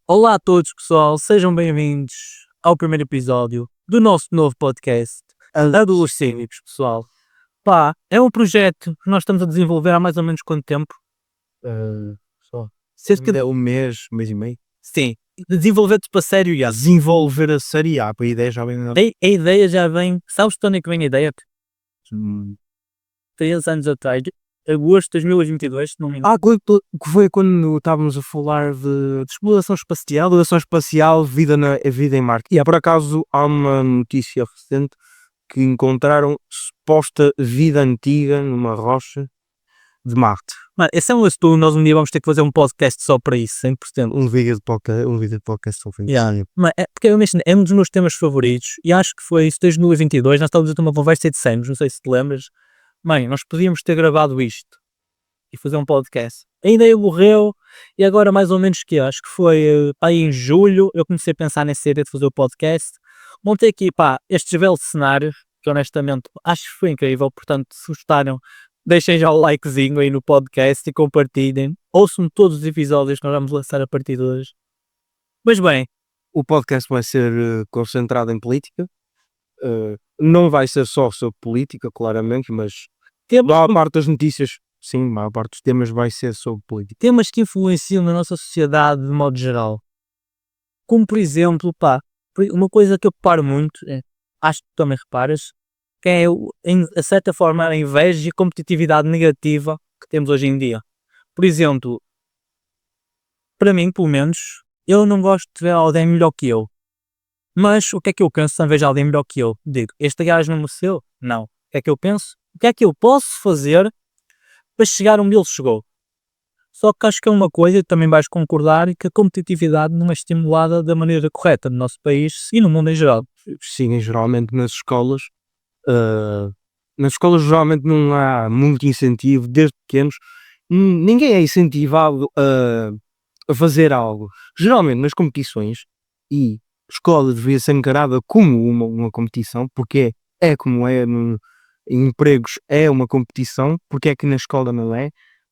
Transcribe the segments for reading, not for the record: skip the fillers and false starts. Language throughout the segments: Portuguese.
Olá a todos, pessoal, sejam bem-vindos ao primeiro episódio do nosso novo podcast, Adolescênicos, pessoal. Pá, é um projeto que nós estamos a desenvolver há mais ou menos quanto tempo? Só Cerca de... um mês e meio. Sim, desenvolver-te para sério, já. Desenvolver a série A, a ideia já vem A ideia já vem, sabes de onde é que vem a ideia? 3 anos atrás, agosto de 2022, se não me engano. que foi quando estávamos a falar de exploração espacial, vida em Marte. E por acaso há uma notícia recente que encontraram suposta vida antiga numa rocha de Marte. Mano, esse é um estudo, nós um dia vamos ter que fazer um podcast só para isso, 100%. Um vídeo de podcast sobre isso. Yeah. Mas porque é um dos meus temas favoritos e acho que foi isso desde 2022. Nós estávamos a ter uma conversa de anos, não sei se te lembras. Mãe, nós podíamos ter gravado isto e fazer um podcast. A ideia morreu e agora mais ou menos que acho que foi aí em julho eu comecei a pensar nessa ideia de fazer o podcast. Montei aqui este belo cenário que honestamente acho que foi incrível, portanto se gostaram deixem já o likezinho aí no podcast e compartilhem. Ouçam todos os episódios que nós vamos lançar a partir de hoje. Mas bem, o podcast vai ser concentrado em política. Não vai ser só sobre política, claramente, mas a maior parte das notícias, sim, a maior parte dos temas vai ser sobre política. Temas que influenciam na nossa sociedade de modo geral. Como por exemplo, uma coisa que eu reparo muito, acho que tu também reparas, que é, a certa forma, a inveja e a competitividade negativa que temos hoje em dia. Por exemplo, para mim, pelo menos, eu não gosto de ver alguém melhor que eu. Mas o que é que eu penso se vejo alguém melhor que eu? Digo, este gajo não mereceu? Não. O que é que eu penso? O que é que eu posso fazer para chegar onde ele chegou? Só que acho que é uma coisa, e também vais concordar, que a competitividade não é estimulada da maneira correta no nosso país e no mundo em geral. Sim, geralmente nas escolas geralmente não há muito incentivo, desde pequenos, ninguém é incentivado a fazer algo. Geralmente nas competições, e a escola devia ser encarada como uma competição, porque é como é em empregos, é uma competição, porque é que na escola não é,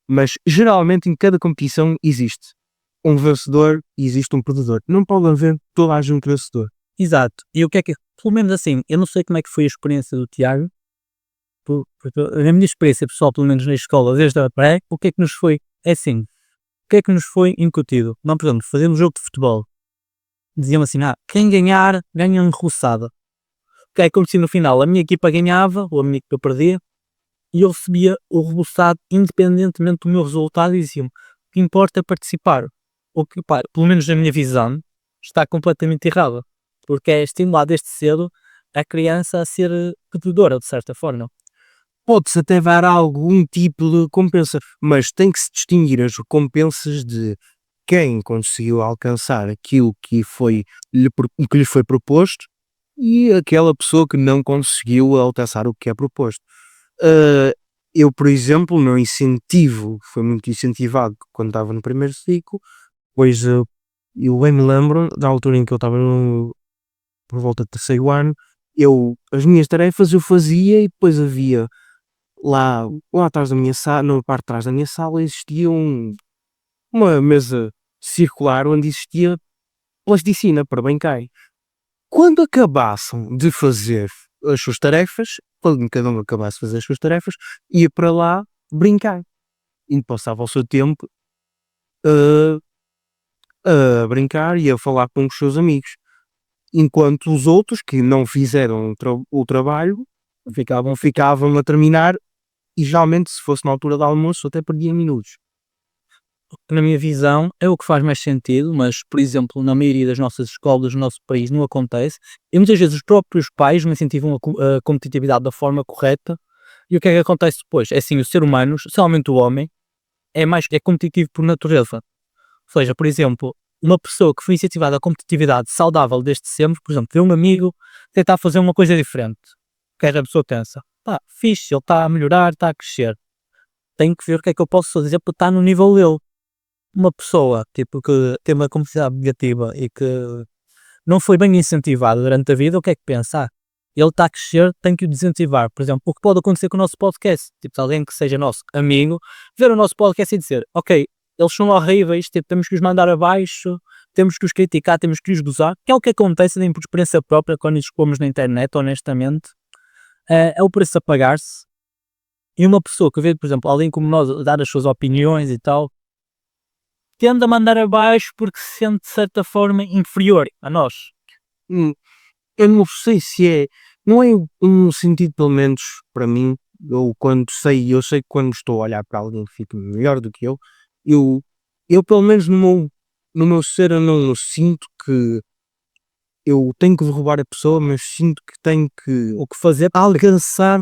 mas geralmente em cada competição existe um vencedor e existe um perdedor. Não pode haver toda a gente vencedor. Exato. E o que é que, pelo menos assim, eu não sei como é que foi a experiência do Tiago, na minha experiência pessoal, pelo menos na escola, desde a pré, o que é que nos foi, é assim, o que é que nos foi incutido? Não, por exemplo, fazemos jogo de futebol, diziam assim, quem ganhar, ganha enroçada. O que é que acontecia no final? A minha equipa ganhava, ou a minha equipa perdia, e eu recebia o reboçado independentemente do meu resultado e diziam-me, o que importa é participar. O que, pelo menos na minha visão, está completamente errada. Porque é estimular desde cedo a criança a ser perdedora, de certa forma. Pode-se até dar algum tipo de recompensa, mas tem que se distinguir as recompensas de quem conseguiu alcançar aquilo que lhe foi proposto e aquela pessoa que não conseguiu alcançar o que é proposto. Eu, por exemplo, no incentivo, fui muito incentivado quando estava no primeiro ciclo, pois eu bem me lembro da altura em que eu estava por volta do terceiro ano, as minhas tarefas eu fazia e depois havia lá atrás da minha sala, na parte de trás da minha sala, existia uma mesa circular onde existia plasticina para brincar. Quando acabassem de fazer as suas tarefas, quando cada um acabasse de fazer as suas tarefas, ia para lá brincar. E passava o seu tempo a brincar e a falar com os seus amigos. Enquanto os outros que não fizeram o trabalho ficavam a terminar e geralmente se fosse na altura do almoço até perdia minutos. Na minha visão é o que faz mais sentido, mas por exemplo na maioria das nossas escolas no nosso país não acontece e muitas vezes os próprios pais não incentivam a competitividade da forma correta e o que é que acontece depois? É assim, o ser humano, especialmente o homem, é competitivo por natureza. Ou seja, por exemplo, uma pessoa que foi incentivada a competitividade saudável desde sempre, por exemplo, vê um amigo tentar fazer uma coisa diferente. O que é que a pessoa pensa? Fixe, ele está a melhorar, está a crescer. Tenho que ver o que é que eu posso fazer para estar no nível dele. Uma pessoa que tem uma competitividade negativa e que não foi bem incentivada durante a vida, o que é que pensa? Ele está a crescer, tem que o incentivar. Por exemplo, o que pode acontecer com o nosso podcast. Tipo, se alguém que seja nosso amigo, ver o nosso podcast e dizer, ok, eles são horríveis, temos que os mandar abaixo, temos que os criticar, temos que os gozar, que é o que acontece nem por experiência própria quando nos expomos na internet, honestamente. É o preço a pagar-se. E uma pessoa que vê, por exemplo, alguém como nós a dar as suas opiniões e tal, tende a mandar abaixo porque se sente de certa forma inferior a nós. Hum, Eu não sei se é, não é um sentido, pelo menos para mim, eu sei que quando estou a olhar para alguém que fica melhor do que eu, eu pelo menos no meu ser, eu não sinto que eu tenho que derrubar a pessoa, mas sinto que tenho que O que fazer alcançar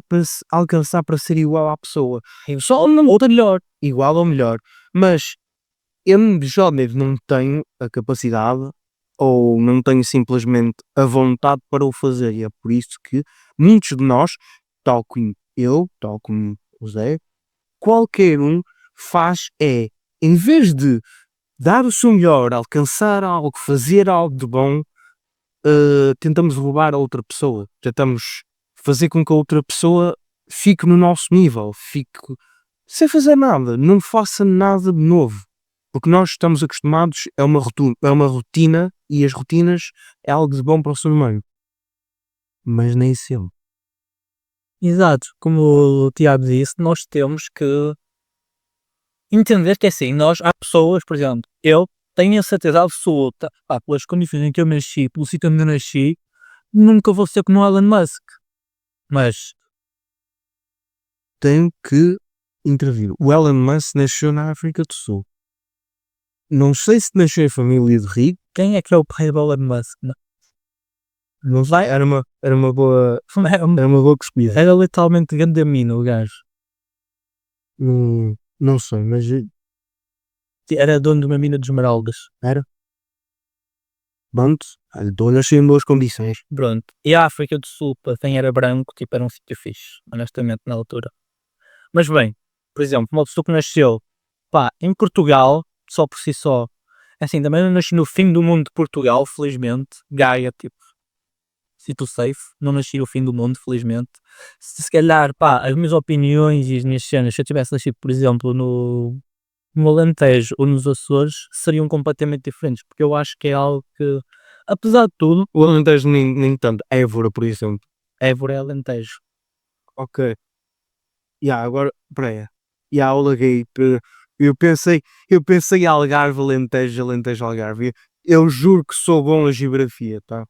para ser igual à pessoa. só não ou melhor. Igual ou melhor. Mas eu já mesmo não tenho a capacidade ou não tenho simplesmente a vontade para o fazer. E é por isso que muitos de nós, tal como eu, tal como o Zé, qualquer um faz em vez de dar o seu melhor, alcançar algo, fazer algo de bom, tentamos roubar a outra pessoa. Tentamos fazer com que a outra pessoa fique no nosso nível, fique sem fazer nada, não faça nada de novo. Porque nós estamos acostumados é uma rotina e as rotinas é algo de bom para o ser humano. Mas nem sempre. Exato, como o Tiago disse, nós temos que entender que assim, há pessoas, por exemplo, eu tenho a certeza absoluta, pelas condições em que eu nasci, pelo sítio onde eu nasci, nunca vou ser como o Elon Musk. Mas Tenho que intervir. O Elon Musk nasceu na África do Sul. Não sei se nasceu em família de rico. quem é que é o pai do Elon Musk? Não sei. Era uma boa cuspida. Era literalmente grande mina o gajo. Não sei, mas Era dono de uma mina de esmeraldas. era. Pronto, estou a nascer em boas condições. Pronto. E a África do Sul, para quem era branco, tipo, era um sítio fixe, honestamente, na altura. Mas bem, por exemplo, uma pessoa que nasceu, em Portugal, só por si só, assim, também não nasci no fim do mundo de Portugal, felizmente. Gaia, tipo, sítio safe, não nasci no fim do mundo, felizmente. Se calhar, as minhas opiniões e as minhas cenas, se eu tivesse nascido, por exemplo, no Alentejo ou nos Açores, seriam completamente diferentes, porque eu acho que é algo que, apesar de tudo, O Alentejo nem tanto. Évora, por exemplo. Évora é Alentejo. Ok. Agora, peraí. O laguei. Eu pensei Algarve, Alentejo, Alentejo, Algarve. Eu juro que sou bom a geografia, tá?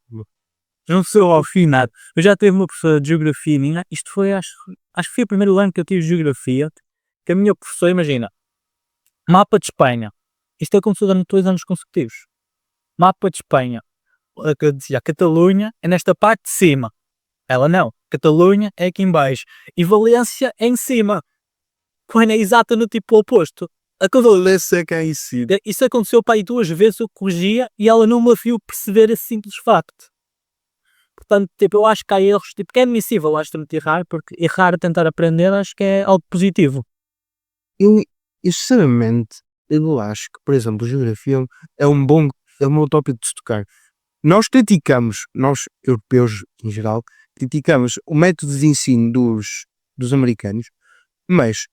Não sou afinado. Eu já tive uma professora de geografia minha, isto foi, acho que foi o primeiro ano que eu tive geografia, que a minha professora, imagina, mapa de Espanha. Isto aconteceu durante 2 anos consecutivos. Mapa de Espanha. Que eu dizia, Catalunha é nesta parte de cima. Ela não. Catalunha é aqui em baixo. E Valência é em cima. Quando é exata no tipo oposto. Valência é que é isso. Isso aconteceu para aí 2 vezes, eu corrigia e ela não me viu perceber esse simples facto. Portanto, tipo, eu acho que há erros, tipo, que é admissível, acho que errar, porque errar a tentar aprender acho que é algo positivo. Eu, sinceramente, eu acho que, por exemplo, geografia é um bom tópico de se tocar. Nós europeus em geral, criticamos o método de ensino dos americanos, mas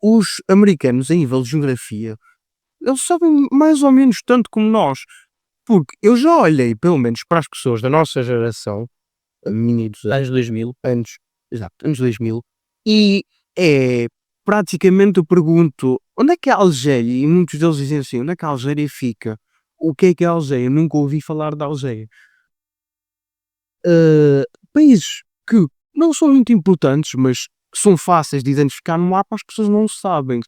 os americanos, a nível de geografia, eles sabem mais ou menos tanto como nós. Porque eu já olhei, pelo menos, para as pessoas da nossa geração, a minha e dos Anos 2000. anos 2000, e é praticamente eu pergunto onde é que é a Algéria? E muitos deles dizem assim: onde é que a Algéria fica? O que é a Algéria? Eu nunca ouvi falar da Algéria. Países que não são muito importantes, mas são fáceis de identificar no mapa, as pessoas não sabem.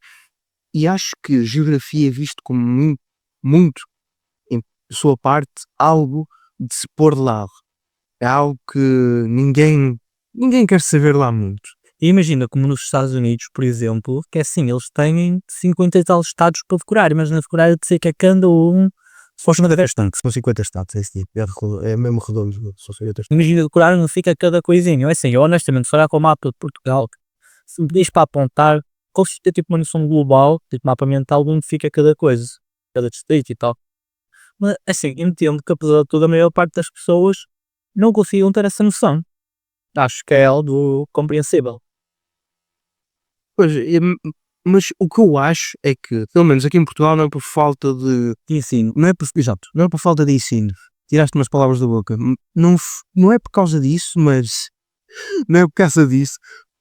E acho que geografia é visto como muito, muito, em sua parte, algo de se pôr de lado. É algo que ninguém quer saber lá muito. E imagina, como nos Estados Unidos, por exemplo, que é assim, eles têm 50 e tal estados para decorar, mas na decorar eu sei que é cada um. Se fosse uma 10 tanques, são 50 estados, é esse tipo, é mesmo redondo, são 50 estados. Imagina decorar não fica cada coisinha. É assim, eu honestamente, se olhar para o mapa de Portugal, se me pedis para apontar, consigo ter tipo uma noção global, tipo mapa mental, de onde fica cada coisa, cada distrito e tal. Mas assim, entendo que apesar de tudo, a maior parte das pessoas não conseguiam ter essa noção. Acho que é algo compreensível. Pois, Mas o que eu acho é que, pelo menos aqui em Portugal, não é por falta de ensino. exato, não é por falta de ensino. Tiraste umas palavras da boca. Não é por causa disso, mas não é por causa disso,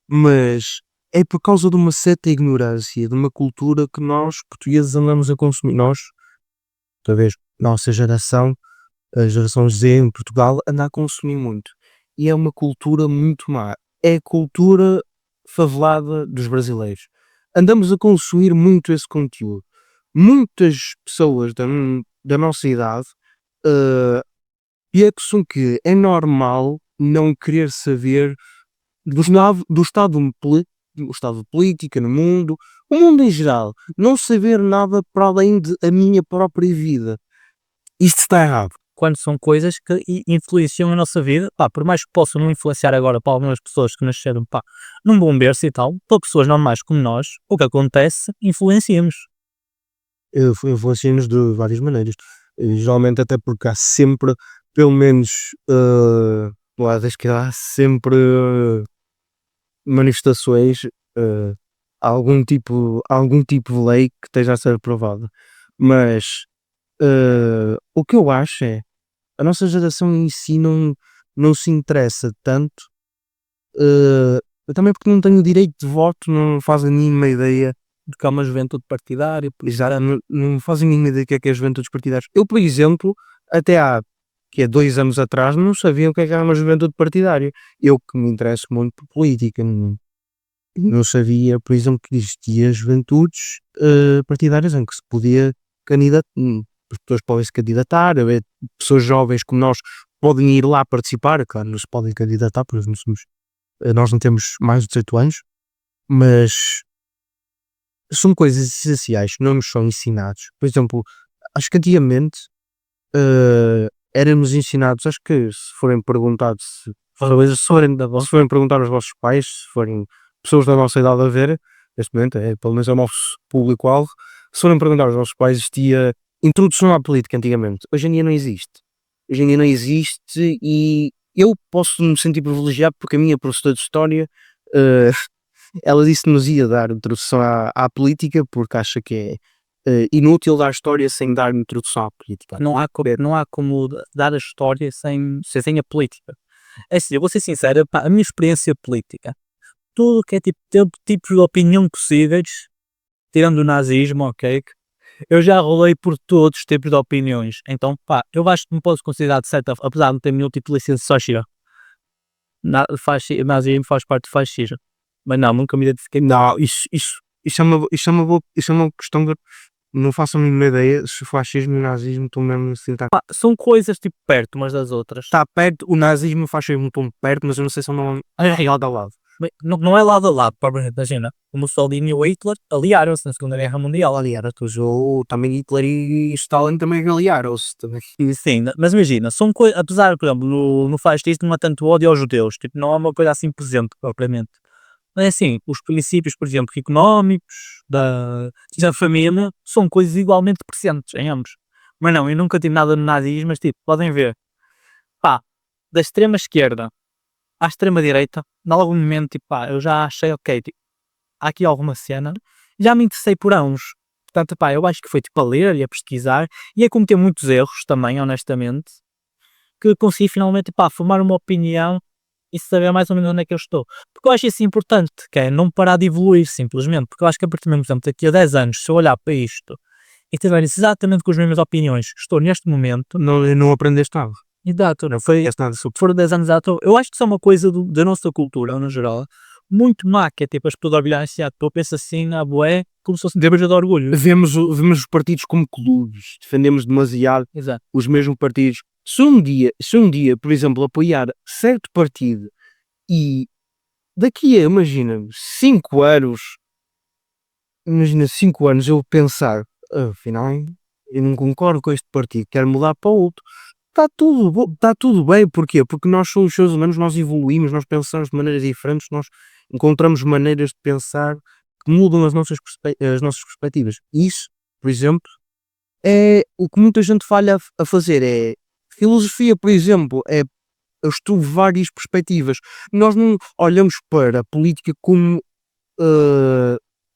mas é por causa de uma certa ignorância, de uma cultura que nós, portugueses, andamos a consumir. Nós, talvez, nossa geração, a geração Z em Portugal, anda a consumir muito. E é uma cultura muito má. É a cultura favelada dos brasileiros. Andamos a consumir muito esse conteúdo. Muitas pessoas da nossa idade pensam que é normal não querer saber do estado, do estado de política no mundo, o mundo em geral. Não saber nada para além da minha própria vida. Isto está errado. Quando são coisas que influenciam a nossa vida, pá, por mais que possam não influenciar agora para algumas pessoas que nasceram, pá, num bom berço e tal, para pessoas normais como nós, o que acontece, influenciamos. Influencia-nos de várias maneiras. Geralmente até porque há sempre, pelo menos, lá da esquerda, há sempre manifestações, algum tipo de lei que esteja a ser aprovada. Mas o que eu acho é, a nossa geração em si não se interessa tanto, também porque não tenho direito de voto, não fazem a mínima ideia. De que há uma juventude partidária, por isso, Exato, não fazem nenhuma ideia do que é as juventudes partidárias. Eu, por exemplo, até há 2 anos atrás, não sabia o que era uma juventude partidária. Eu que me interesso muito por política, não sabia, por exemplo, que existia juventudes partidárias em que se podia candidatar, as pessoas podem se candidatar, pessoas jovens como nós podem ir lá participar, claro, não se podem candidatar, porque nós não temos mais de 18 anos, mas são coisas essenciais que não nos são ensinados. Por exemplo, acho que antigamente éramos ensinados, acho que se forem perguntados, se forem perguntar aos vossos pais, se forem pessoas da nossa idade a ver, neste momento, pelo menos é o nosso público-alvo, se forem perguntar aos vossos pais, existia introdução à política antigamente. Hoje em dia não existe. Hoje em dia não existe e eu posso me sentir privilegiado porque a minha professora de História ela disse que nos ia dar introdução à política porque acha que é inútil dar história sem dar introdução à política. não há como dar a história sem a política. É assim, eu vou ser sincero, pá, a minha experiência política, tudo que é tipos de opinião possíveis, tirando o nazismo, ok? Eu já rolei por todos os tipos de opiniões. Então, pá, eu acho que me posso considerar de certa, apesar de não ter nenhum tipo de licença social, nazismo faz parte do fascismo. Mas não, nunca me identifiquei. Não, isso é uma questão de. Não faço a mínima ideia se o fascismo e o nazismo estão mesmo assim. Pá, são coisas tipo perto umas das outras. Está perto, o nazismo e o fascismo estão perto, mas eu não sei se não é lado a lado. Bem, não é lado a lado, propriamente, imagina. O Mussolini e o Hitler aliaram-se na Segunda Guerra Mundial. Aliaram-se, ou também Hitler e Stalin também aliaram-se. Também. Sim, mas imagina, são coisas, apesar, por exemplo, no fascismo não há tanto ódio aos judeus, tipo, não é uma coisa assim presente, propriamente. Mas é assim, os princípios, por exemplo, económicos, da família, são coisas igualmente presentes em ambos. Mas não, eu nunca tive nada no nazismo, mas tipo, podem ver, pá, da extrema esquerda à extrema direita, em algum momento, tipo, pá, eu já achei, ok, tipo, há aqui alguma cena, já me interessei por uns. Portanto, pá, eu acho que foi tipo a ler e a pesquisar e a cometer muitos erros também, honestamente, que consegui finalmente, pá, formar uma opinião e saber mais ou menos onde é que eu estou. Porque eu acho isso importante, que é não parar de evoluir, simplesmente. Porque eu acho que a partir do mesmo tempo, daqui a 10 anos, se eu olhar para isto e tiver exatamente com as mesmas opiniões que estou neste momento, Não aprendeste nada. exato, não foi Nada sobre. foram 10 anos à toa. Eu acho que isso é uma coisa da nossa cultura, no geral, muito má, que é tipo as pessoas olharem assim à toa, pensa assim, na boé, como se fosse um tema de orgulho. Vemos os partidos como clubes, defendemos demasiado Exato. os mesmos partidos. Se um dia, por exemplo, apoiar certo partido e daqui a, imagina, 5 anos, eu pensar, afinal, eu não concordo com este partido, quero mudar para outro. Está tudo bem, porquê? Porque nós somos seres humanos, nós evoluímos, nós pensamos de maneiras diferentes, nós encontramos maneiras de pensar que mudam as nossas perspectivas. Isso, por exemplo, é o que muita gente falha a fazer. É filosofia, por exemplo, é eu estudo várias perspectivas. Nós não olhamos para a política como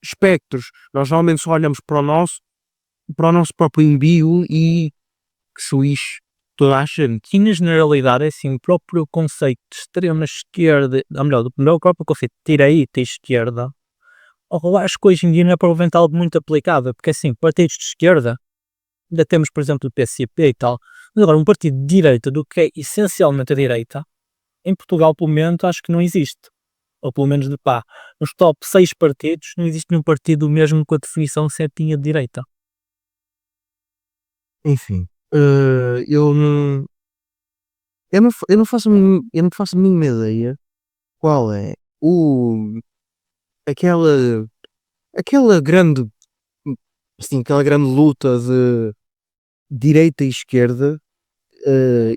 espectros. Nós normalmente só olhamos para o nosso próprio envio e que se lixe toda a gente. E na generalidade, é assim, o próprio conceito de extrema esquerda, ou melhor, o próprio conceito de direita e esquerda, eu acho que hoje em dia não é provavelmente algo muito aplicável, porque assim, partidos de esquerda, ainda temos, por exemplo, o PCP e tal, mas agora um partido de direita, do que é essencialmente a direita, em Portugal, pelo menos, acho que não existe. Ou pelo menos, nos top 6 partidos, não existe nenhum partido mesmo com a definição certinha de direita. Enfim, eu não, eu não faço a mínima ideia qual é aquela, aquela grande, assim, aquela grande luta de direita e esquerda.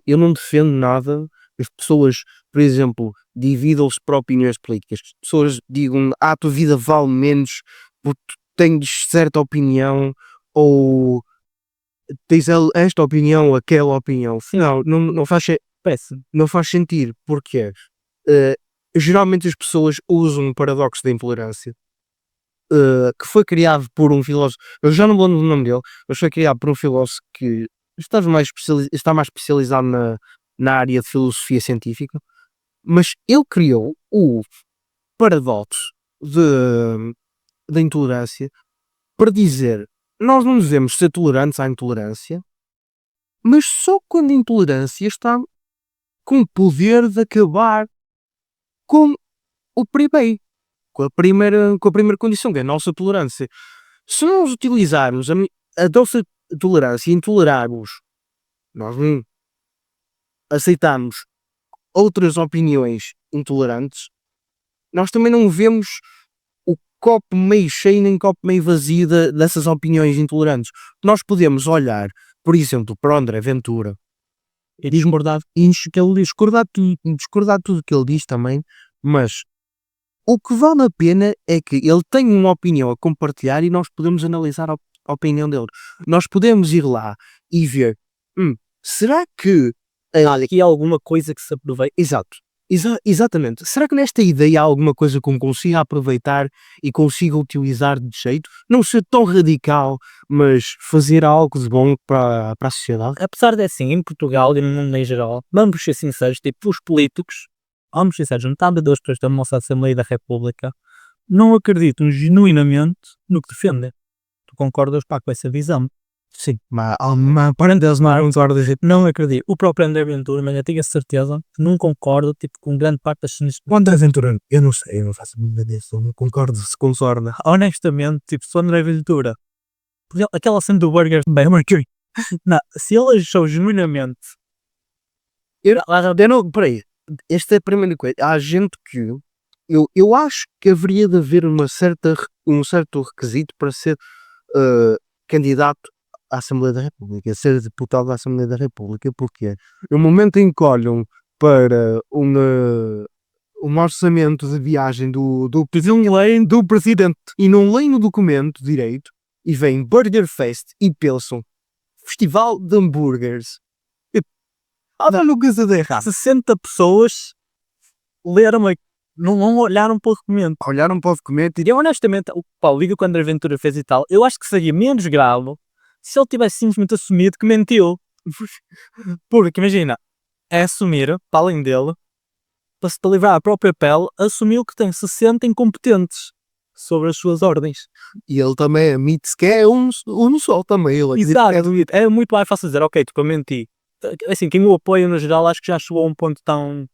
Eu não defendo nada. As pessoas, por exemplo, dividam-se por opiniões políticas. As pessoas digam, a tua vida vale menos porque tu tens certa opinião ou tens esta opinião ou aquela opinião. Não faz, Péssimo. não faz sentido. Porque geralmente as pessoas usam o paradoxo da intolerância, que foi criado por um filósofo, eu já não me lembro do nome dele, mas foi criado por um filósofo que está mais especializado na área de filosofia científica, mas ele criou o paradoxo da intolerância para dizer, nós não devemos ser tolerantes à intolerância, mas só quando a intolerância está com o poder de acabar com o primeiro, com a primeira condição, que é a nossa tolerância. Se nós utilizarmos a nossa tolerância e intolerarmos, nós não aceitarmos outras opiniões intolerantes, nós também não vemos o copo meio cheio nem copo meio vazio dessas opiniões intolerantes. Nós podemos olhar, por exemplo, para o André Ventura E discordar. e discordar de tudo o que ele diz também, mas o que vale a pena é que ele tem uma opinião a compartilhar e nós podemos analisar a opinião dele. Nós podemos ir lá e ver, será que Olha, aqui há alguma coisa que se aproveita. exato, exatamente. Será que nesta ideia há alguma coisa que eu consiga aproveitar e consiga utilizar de jeito? Não ser tão radical, mas fazer algo de bom para a sociedade? Apesar de assim, em Portugal e no mundo em geral, vamos ser sinceros, tipo, os políticos, vamos ser sinceros, metade das pessoas da nossa Assembleia da República não acreditam genuinamente no que defendem. Tu concordas, com essa visão? Sim, mas Parênteses, não acredito. O próprio André Ventura, mas eu tenho a certeza que não concordo, tipo, com grande parte das cenas. quando é Ventura, eu não sei, eu não faço a mínima ideia, eu não concordo se concorda. Honestamente, tipo, se o André Ventura, por exemplo, aquela cena do Burger, bem, Mercury, não, se ele achou genuinamente, Peraí, esta é a primeira coisa. Há gente que eu acho que haveria de haver um certo requisito para ser candidato à Assembleia da República, ser deputado da Assembleia da República, porque no momento em que olham para um orçamento de viagem do presidente e não leem o documento direito e vem Burger Fest e pensam Festival de Hambúrgueres. Não coisa de errado. 60 pessoas leram, não olharam para o documento. Olharam para o documento e Eu honestamente, o vídeo que o André Ventura fez e tal, eu acho que seria menos grave se ele tivesse simplesmente assumido que mentiu. Porque imagina, é assumir, para além dele, para se livrar a própria pele, assumiu que tem 60 incompetentes sobre as suas ordens. e ele também admite-se que é um só também. Ele admite Exato, que é muito mais fácil dizer, ok, tu para mentir. Assim, quem o apoia no geral acho que já chegou a um ponto tão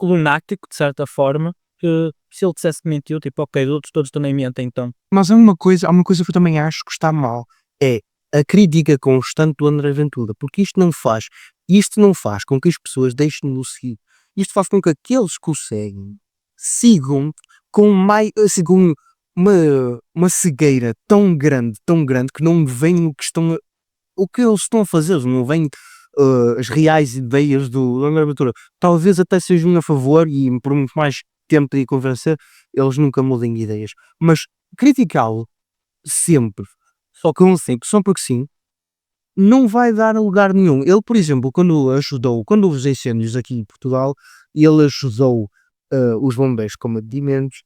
lunático, de certa forma, que se ele dissesse que mentiu, tipo, ok, os outros todos também mentem, então. Mas há uma coisa que eu também acho que está mal, é a crítica constante do André Ventura, porque isto não faz com que as pessoas deixem de o seguir. Isto faz com que aqueles que o seguem sigam com uma cegueira tão grande, que não veem o que eles estão a fazer, não veem as reais ideias do André Ventura. Talvez até sejam a favor e por muito mais tempo de convencer, eles nunca mudem de ideias. Mas criticá-lo sempre, só porque sim, não vai dar a lugar nenhum. Ele, por exemplo, quando houve os incêndios aqui em Portugal, ele ajudou os bombeiros com mantimentos.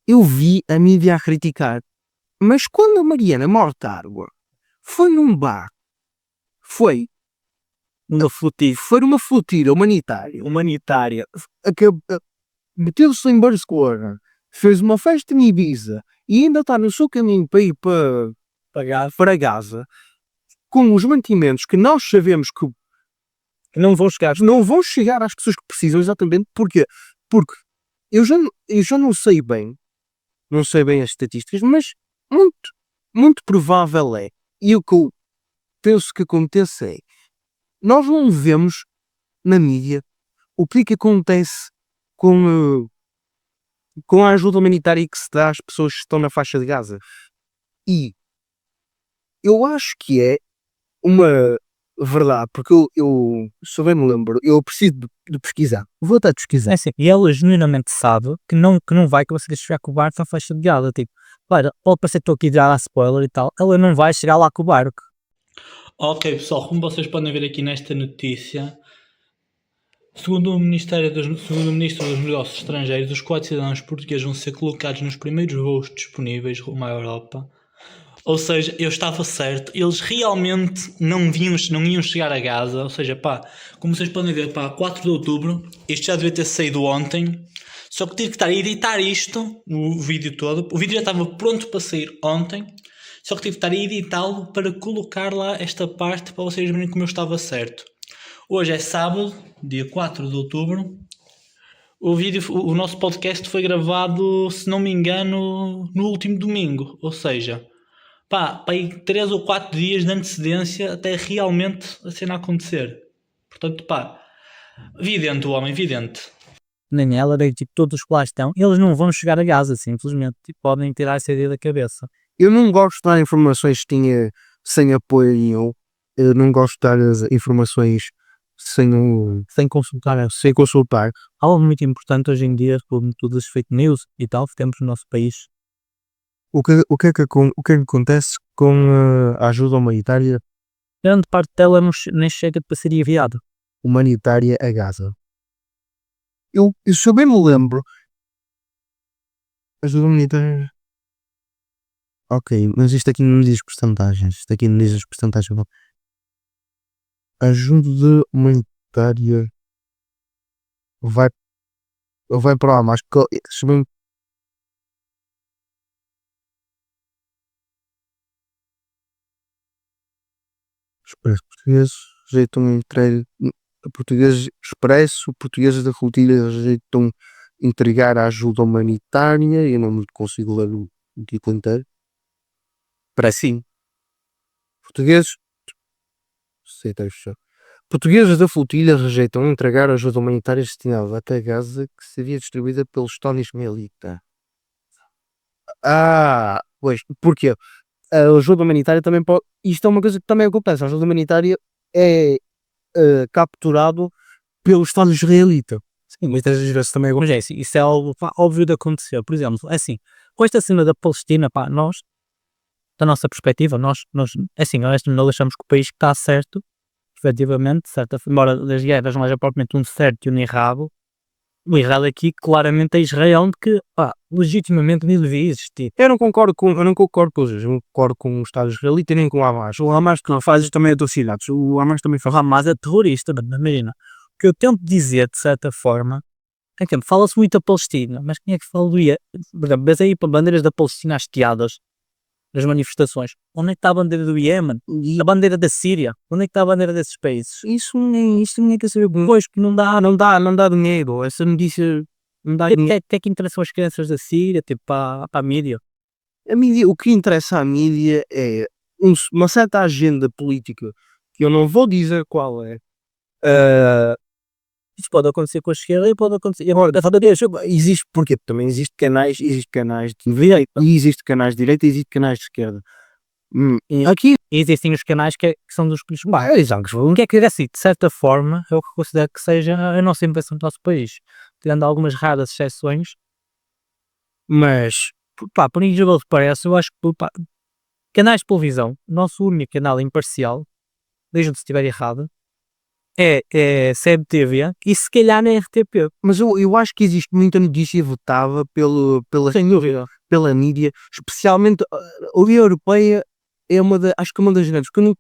eu vi a mídia a criticar. Mas quando a Mariana Mortágua foi num bar, foi uma flotila humanitária, meteu-se em Barcelona, fez uma festa em Ibiza e ainda está no seu caminho para ir para Gaza, com os mantimentos que nós sabemos que não vão chegar às pessoas que precisam, exatamente porque eu já não sei bem, as estatísticas, mas muito, muito provável é, e o que eu penso que aconteça é, nós não vemos na mídia o que acontece com a ajuda humanitária que se dá às pessoas que estão na faixa de Gaza. E eu acho que é uma verdade, porque se eu bem me lembro, eu preciso de pesquisar. Vou até pesquisar. É assim, e ela genuinamente sabe que não vai conseguir chegar com o barco à faixa de Gaza. Tipo, claro, pode parecer que estou aqui a dar spoiler e tal, ela não vai chegar lá com o barco. Ok, pessoal, como vocês podem ver aqui nesta notícia, segundo o Ministro dos Negócios Estrangeiros, os 4 cidadãos portugueses vão ser colocados nos primeiros voos disponíveis rumo à Europa. Ou seja, eu estava certo, eles realmente não iam chegar a Gaza. Ou seja, pá, como vocês podem ver, pá, 4 de outubro, isto já devia ter saído ontem, só que tive que estar a editar isto, o vídeo todo. O vídeo já estava pronto para sair ontem, só que tive que estar a editá-lo para colocar lá esta parte para vocês verem como eu estava certo. Hoje é sábado, dia 4 de outubro. O nosso podcast foi gravado, se não me engano, no último domingo. Ou seja, pá, aí 3 ou 4 dias de antecedência até realmente a cena acontecer. Portanto, pá, vidente o homem, vidente. Nem ela, nem tipo, todos os que lá estão, eles não vão chegar a Gaza, simplesmente. Tipo, podem tirar essa ideia da cabeça. Eu não gosto de dar informações sem apoio nenhum. Eu não gosto de dar as informações Sem consultar. sem consultar. Algo muito importante hoje em dia, com todas as fake news e tal, que temos no nosso país. O que é que acontece com a ajuda humanitária Grande parte dela nem chega para ser enviada. humanitária a Gaza? Eu se eu bem me lembro, ajuda humanitária. Ok, mas isto aqui não diz porcentagens. Isto aqui não diz as porcentagens. Não. Ajuda humanitária vai para lá, mas expresso português rejeitam entregue português expresso, portugueses da flotilha rejeitam entregar a ajuda humanitária. Eu não consigo ler o título inteiro. Parece sim. Portugueses portugueses da flotilha rejeitam entregar a ajuda humanitária destinada até Gaza que seria distribuída pelos Estado israelita. Pois, porquê? A ajuda humanitária também pode. Isto é uma coisa que também acontece. A ajuda humanitária é capturado pelo Estado israelita. Sim, muitas vezes também acontece. Isso é algo óbvio de acontecer. Por exemplo, assim, com esta cena da Palestina, pá, nós, da nossa perspectiva, nós assim, honestamente, nós achamos que o país que está certo, efetivamente, certo, embora das guerras não haja propriamente um certo e um errado, o errado aqui claramente é Israel, de que, pá, legitimamente nem devia existir. Eu não concordo com eles, eu não concordo com o Estado israelita nem com o Hamas. O Hamas que não faz também atrocidades. O Hamas também faz. O Hamas é terrorista, imagina. O que eu tento dizer, de certa forma, é que fala-se muito da Palestina, mas quem é que fala do Iêmen? Por exemplo, vês aí para bandeiras da Palestina hasteadas nas manifestações. Onde é que está a bandeira do Iêmen? A bandeira da Síria? Onde é que está a bandeira desses países? Isto ninguém quer saber. Pois, que não dá dinheiro. Essa notícia não dá O dinheiro. que é que interessam as crianças da Síria, tipo, para a mídia? A mídia, o que interessa à mídia é uma certa agenda política que eu não vou dizer qual é. Isso pode acontecer com a esquerda e pode acontecer. Agora, Existe, porque também existe canais de direita e existe canais de direita e existe canais de esquerda. Aqui existem os canais que são dos políticos. exato. O que é que é assim? De certa forma, eu considero que seja a nossa invenção do nosso país. Tirando algumas raras exceções, mas, pá, por incrível que pareça, eu acho que, pá, canais de televisão, nosso único canal imparcial, diz-me se estiver errado, é CMTV e se calhar na RTP. Mas eu acho que existe muita notícia votada Sem dúvida. pela mídia, especialmente a União Europeia é acho que é uma das grandes, porque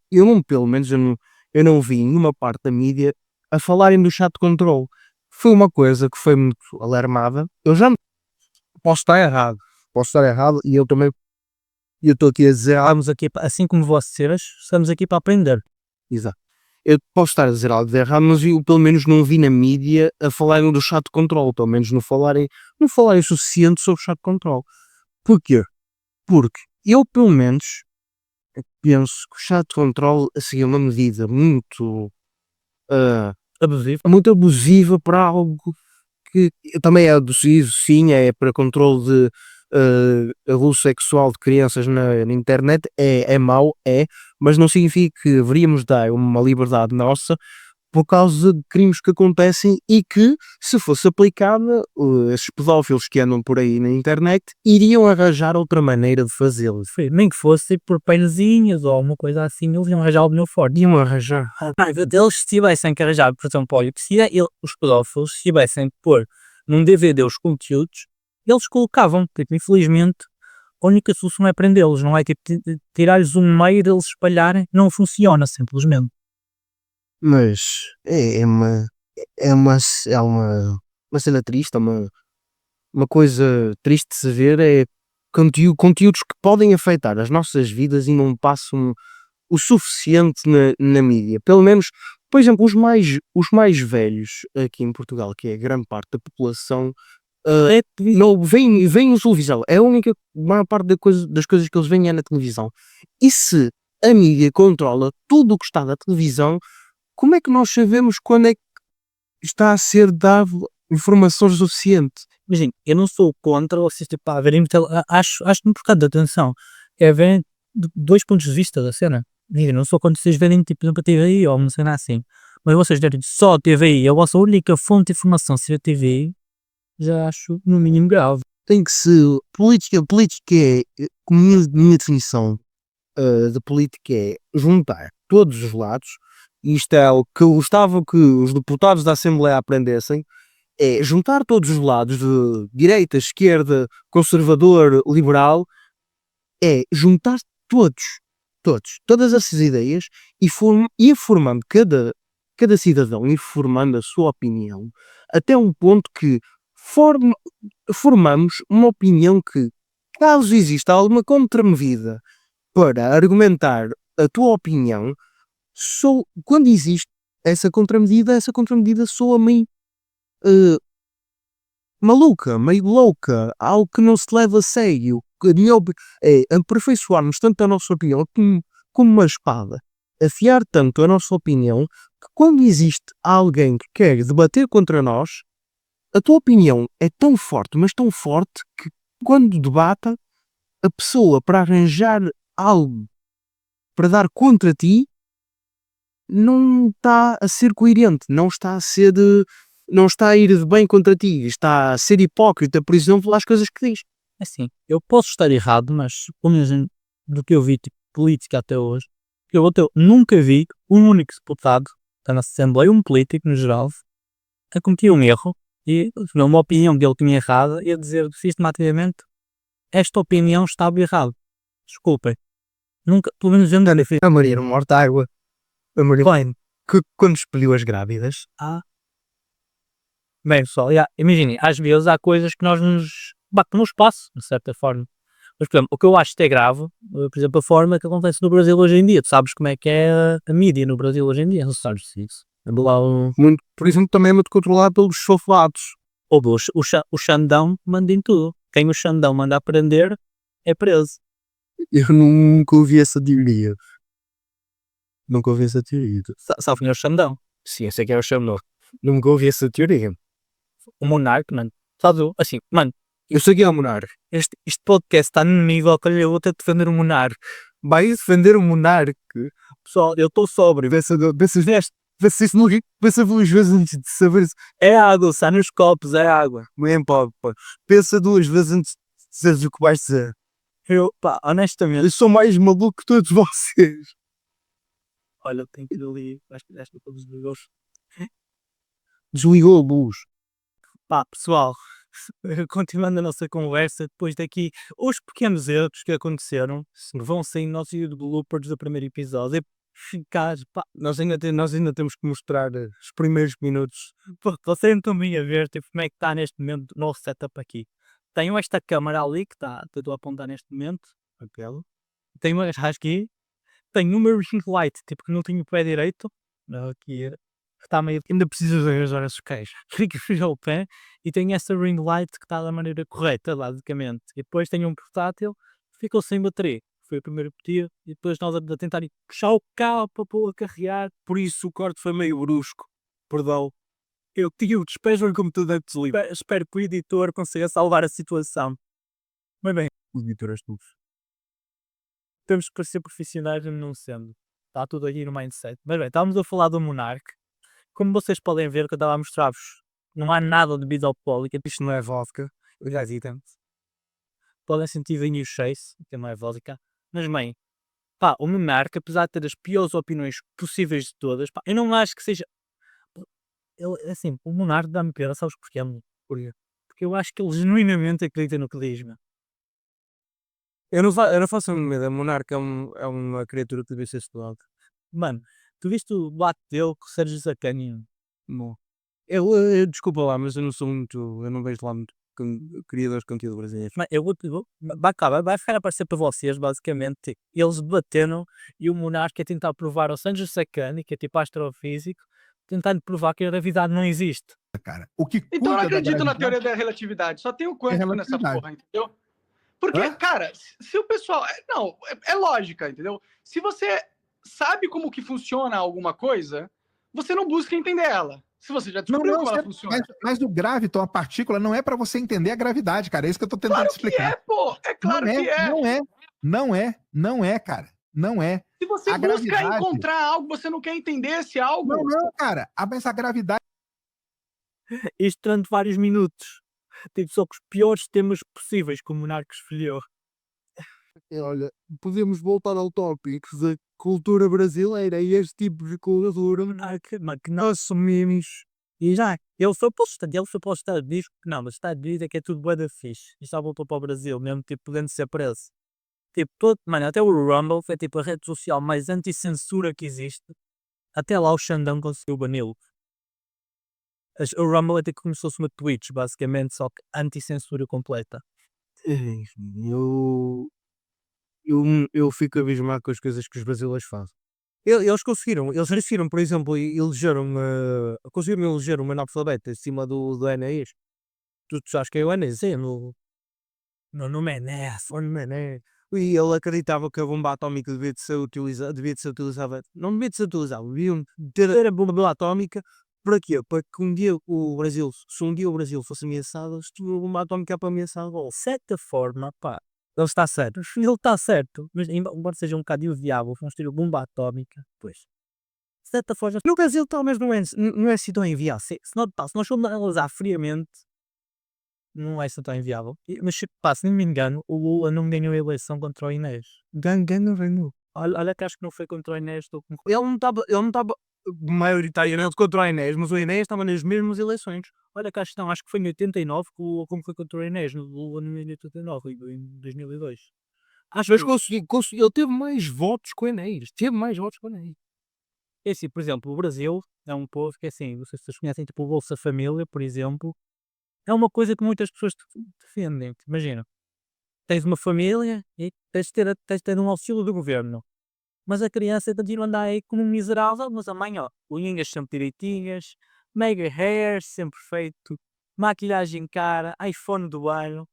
pelo menos eu não vi nenhuma parte da mídia a falarem do chat control. Foi uma coisa que foi muito alarmada. Eu já posso estar errado e eu estou aqui a dizer algo. Estamos aqui, assim como vocês, estamos aqui para aprender. Exato. Eu posso estar a dizer algo de errado, mas eu pelo menos não vi na mídia a falarem do chat control, pelo menos não falarem o suficiente sobre o chat control. Porquê? Porque eu pelo menos penso que o chat control assim, é uma medida muito Abusivo. muito abusiva para algo que também é abusivo, sim, é para controle de abuso sexual de crianças na internet, é mau, mas não significa que deveríamos dar uma liberdade nossa por causa de crimes que acontecem e que, se fosse aplicada, esses pedófilos que andam por aí na internet iriam arranjar outra maneira de fazê-lo. Nem que fosse por penazinhas ou uma coisa assim, eles iam arranjar o melhor forte. Iam arranjar. Eles se tivessem que arranjar, por exemplo, olha, os pedófilos se tivessem que pôr num DVD os conteúdos, eles colocavam, tipo, infelizmente, a única solução é prendê-los, não é tipo tirar-lhes um meio deles espalharem, não funciona simplesmente. Mas é uma cena triste, uma coisa triste de se ver, é conteúdos que podem afetar as nossas vidas e não passam o suficiente na mídia. Pelo menos, por exemplo, os mais velhos aqui em Portugal, que é grande parte da população, não veem na televisão. É a única maior parte das coisas que eles veem é na televisão. E se a mídia controla tudo o que está na televisão, como é que nós sabemos quando é que está a ser dado informação suficiente? Imagina, eu não sou contra vocês tipo, verem, acho importante, atenção, é ver dois pontos de vista da cena. Eu não sou contra vocês verem tipo a TVI ou uma cena assim, mas vocês verem só a TVI, a vossa única fonte de informação se a TVI, já acho no mínimo grave. Tem que ser política é, minha definição de política é juntar todos os lados, e isto é o que eu gostava que os deputados da Assembleia aprendessem, é juntar todos os lados de direita, esquerda, conservador, liberal, é juntar todas essas ideias e ir formando cada cidadão, ir formando a sua opinião, até um ponto que formamos uma opinião que, caso exista alguma contramedida para argumentar a tua opinião, quando existe essa contramedida soa meio maluca, meio louca, algo que não se leva a sério. É aperfeiçoarmos tanto a nossa opinião como uma espada, afiar tanto a nossa opinião que quando existe alguém que quer debater contra nós, a tua opinião é tão forte, mas tão forte que quando debata, a pessoa para arranjar algo para dar contra ti não está a ser coerente, não está a ir de bem contra ti, está a ser hipócrita, por exemplo, às coisas que diz. Assim, eu posso estar errado, mas pelo menos do que eu vi tipo, política até hoje, eu nunca vi um único deputado da nossa Assembleia, um político no geral, a cometer um erro e uma opinião dele tinha errada e a dizer sistematicamente esta opinião estava errada. Desculpem. Nunca, pelo menos eu nunca fiz. A Maria Mortágua, a Maria que quando expeliu as grávidas. Bem, pessoal, imaginem, às vezes há coisas que nós nos bate no espaço, de certa forma. Mas, por exemplo, o que eu acho que é grave, por exemplo, a forma que acontece no Brasil hoje em dia. Tu sabes como é que é a mídia no Brasil hoje em dia, não sabes disso. Muito, por exemplo, também é muito controlado pelos choflados. Ou o Xandão manda em tudo. Quem o Xandão manda a prender é preso. Eu nunca ouvi essa teoria. Sabe quem é o Xandão? Sim, eu sei que é o Xandão. Nunca ouvi essa teoria. O monarca, mano. Sabe, assim, mano, eu sei que é o monarca. Este podcast está no nível que eu vou ter de defender o monarca. Vai defender o monarca? Pessoal, eu estou sóbrio. Pensa duas vezes antes de saber. É água, sai nos copos, é água. Bem, pá. Pensa duas vezes antes de dizeres o que vais dizer. Eu, pá, honestamente. Eu sou mais maluco que todos vocês. Olha, tenho que ir ali. Acho que desta todos os meus. Desligou a luz. Pá, pessoal, continuando a nossa conversa, depois daqui, os pequenos erros que aconteceram vão sair no nosso vídeo de bloopers do primeiro episódio. Ficar, pá, nós ainda temos que mostrar os primeiros minutos. Pô, vocês não estão bem a ver tipo, como é que está neste momento o nosso setup aqui. Tenho esta câmara ali que está, que eu estou a apontar neste momento. Aquela. Tenho uma aqui. Tenho uma ring light, tipo que não tenho o pé direito. Aqui está meio. Ainda precisas de arranjar esses queixos. Fica frio o pé. E tenho essa ring light que está da maneira correta, basicamente. E depois tenho um portátil que ficou sem bateria. Foi o primeiro pedido. E depois nós a tentar ir puxar o cabo para pô-lo a carregar. Por isso o corte foi meio brusco. Perdão. Eu tinha os pés no computador desligado. Espero que o editor consiga salvar a situação. Mas bem, O editor és tu. temos que parecer profissionais mesmo não sendo. Está tudo aqui no mindset. Mas bem, estávamos a falar do Monarch. Como vocês podem ver, que eu estava a mostrar-vos, não há nada de bebida alcoólica. Isto não é vodka. Eu já disse tanto. Podem sentir vinho chase, que não é vodka. Mas bem, pá, o Monarch, apesar de ter as piores opiniões possíveis de todas, pá, eu não acho que seja... Ele, assim, o Monarch dá-me pena, sabes porquê? Porquê? Porque eu acho que ele genuinamente acredita no que diz, meu. Eu não faço a medo. A Monarca é uma criatura que deve ser estudada. Mano, tu viste o debate dele com o Sérgio Sacani? Não. Desculpa lá, mas eu não sou muito. Eu não vejo lá muito criadores de conteúdo brasileiro. Mas vai ficar a aparecer para vocês, basicamente. Eles debateram e o Monarca ia tentar provar ao Sérgio Sacani, que é tipo astrofísico, tentando provar que a gravidade não existe. Cara, o que Então eu não cuida da acredito na gravidade teoria da relatividade, só tem o quântico nessa relatividade. porra, entendeu? Porque, Hã? cara, se o pessoal. Não, é lógica, entendeu? Se você sabe como que funciona alguma coisa, você não busca entender ela. Se você já Não, descobriu não, como ela mas, funciona. mas o graviton, a partícula, não é para você entender a gravidade, cara. É isso que eu tô tentando Claro te que explicar. é, pô! É claro que é. Não é, cara. Não é. Se você A busca gravidade. encontrar algo, você não quer entender esse algo. Não, cara. Mas a gravidade. Isto durante vários minutos. Tipo, só com os piores temas possíveis que o Monarca escolheu. Olha, podemos voltar ao tópico da cultura brasileira e este tipo de cultura Monarca, que nós assumimos. E já, ele foi para os Estados Unidos, não, mas os Estados Unidos é que é tudo bué da fixe. E só voltou para o Brasil, mesmo tipo, podendo ser preso. Tipo, mano, até o Rumble foi tipo a rede social mais anti-censura que existe. Até lá o Xandão conseguiu bani-lo. O Rumble é tipo como se fosse uma Twitch, basicamente, só que anti-censura completa. eu fico abismado com as coisas que os brasileiros fazem. Eles conseguiram, por exemplo, conseguiram eleger um analfabeto acima do Enéas. Tu sabes que é o Enéas, é? Não, não é nessa. E ele acreditava que a bomba atómica devia de ser utilizada, não devia de ser utilizada, deviam ter a bomba atómica. Para quê? Para que se um dia o Brasil fosse ameaçado, se tiver uma bomba atómica para ameaçar, De certa forma, pá, ele está certo. Ele está certo. Mas embora seja um bocado viável, vamos ter a bomba atómica. Pois. De certa forma, no Brasil talvez não é assim tão inviável. Se nós formos analisar friamente, não é assim tão inviável. Mas pá, se não me engano, o Lula não ganhou a eleição contra o Inés. Ganhou. Olha que acho que não foi contra o Inés. ele não estava maioritariamente contra o Enéas, mas o Enéas estava nas mesmas eleições. Olha que acho que foi em 89 que o Lula como foi contra o Inés. No Lula não em 89 e em 2002. Mas ele teve mais votos com o Enéas. É assim, por exemplo, o Brasil é um povo que é assim, não sei se vocês conhecem, tipo o Bolsa Família, por exemplo, é uma coisa que muitas pessoas defendem. Imagina, tens uma família e tens de ter um auxílio do governo, mas a criança continua a andar aí como um miserável, mas a mãe, ó, unhas sempre direitinhas, mega hair, sempre feito, maquilhagem cara, iPhone do ano,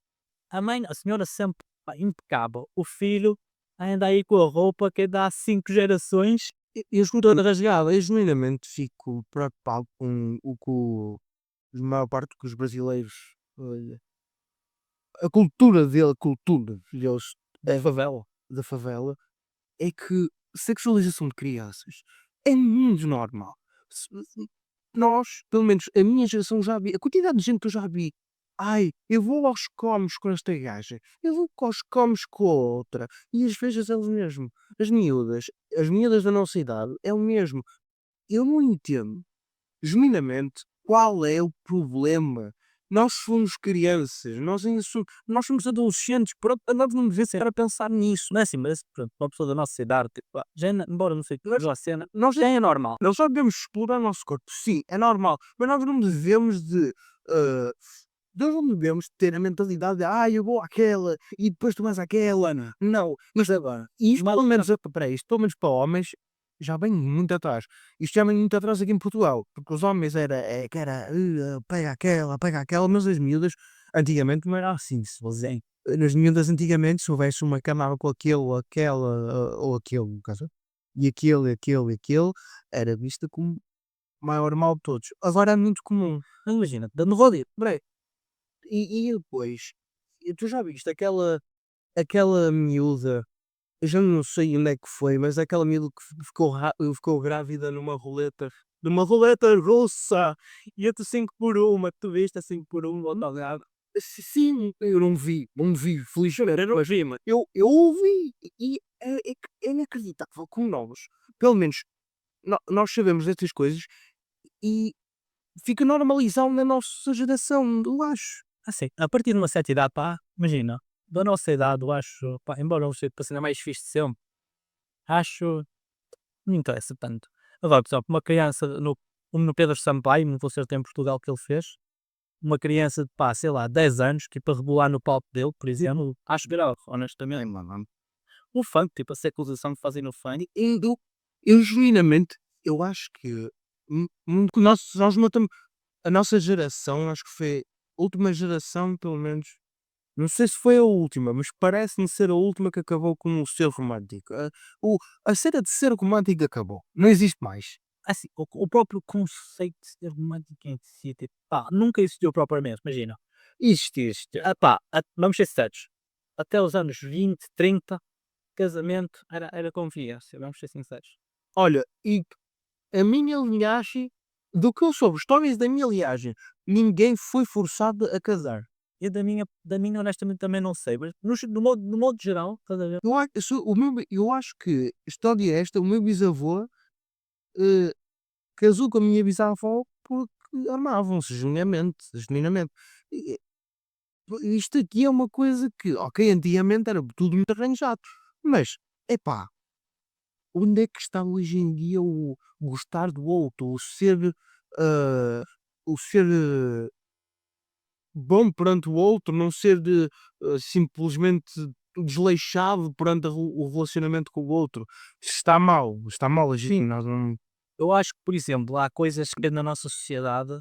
a senhora sempre pá, impecável, o filho anda aí com a roupa que dá 5 gerações. Eu escuto rasgada, eu genuinamente fico preocupado com o que a maior parte que os brasileiros, olha, a cultura deles, da favela, é que sexualização de crianças é muito normal. Nós, pelo menos a minha geração já vi, a quantidade de gente que eu já vi, ai, eu vou aos comes com esta gaja, eu vou aos comes com a outra, e às vezes eles mesmo, as miúdas da nossa idade, é o mesmo. Eu não entendo genuinamente, qual é o problema? Nós somos crianças, nós somos adolescentes, pronto, nós não devemos estar a pensar nisso. Não é assim, mas pronto, uma pessoa da nossa idade, tipo, já, embora não sei o que, a cena, Nós já é normal. Nós só devemos explorar o nosso corpo, sim, é normal, mas nós não devemos ah, nós não devemos ter a mentalidade de eu vou àquela e depois tu vais àquela. Não, mas agora, isto pelo menos, isto pelo menos para homens já vem muito atrás. Isto já vem muito atrás aqui em Portugal, porque os homens que era pega aquela, mas as miúdas antigamente não era assim. Se você, nas miúdas antigamente, se houvesse uma cama com aquele ou aquela, ou aquele, no caso, e aquele, era vista como o maior mal de todos. Agora é muito comum. Imagina, dando rodeo. E depois, tu já viste aquela miúda, eu já não sei onde é que foi, mas aquela miúda que ficou grávida numa roleta russa, e a 5 por 1, tu viste a 5 por 1 ou não, grávida? Sim, eu não vi, felizmente, eu não vi, mas eu ouvi, e é inacreditável como nós, pelo menos, nós sabemos destas coisas, e fica normalizado na nossa geração, eu acho. Assim, a partir de uma certa idade, pá, imagina, da nossa idade, eu acho, pá, embora não seja para ser mais fixe de sempre, acho, não interessa tanto. Agora, por exemplo, uma criança no Pedro Sampaio, não vou ser até em Portugal que ele fez, uma criança de, pá, sei lá, 10 anos, tipo, a rebolar no palco dele, por exemplo, acho grave, honestamente. O funk, tipo, a secularização que fazem no funk, Eu genuinamente, eu acho que nós matamos a nossa geração, acho que foi a última geração, pelo menos, não sei se foi a última, mas parece-me ser a última que acabou com o ser romântico. A cena de ser romântico acabou, não existe mais. assim, o próprio conceito de ser romântico em si, tipo, pá, nunca existiu propriamente, imagina. Existe. Pá, vamos ser sinceros, até os anos 20, 30, casamento era convivência, vamos ser sinceros. Olha, e a minha linhagem, do que eu soube, histórias da minha linhagem, ninguém foi forçado a casar. Eu da minha honestamente também não sei, mas no modo geral, estás a ver? Eu acho que história é esta, o meu bisavô eh, casou com a minha bisavó porque amavam-se genuinamente. E, isto aqui é uma coisa que, ok, antigamente era tudo muito arranjado, mas, epá, onde é que está hoje em dia o gostar do outro, ah, o ser bom perante o outro, não ser simplesmente desleixado perante o relacionamento com o outro? Está mal assim, nós não. Eu acho que, por exemplo, há coisas que na nossa sociedade,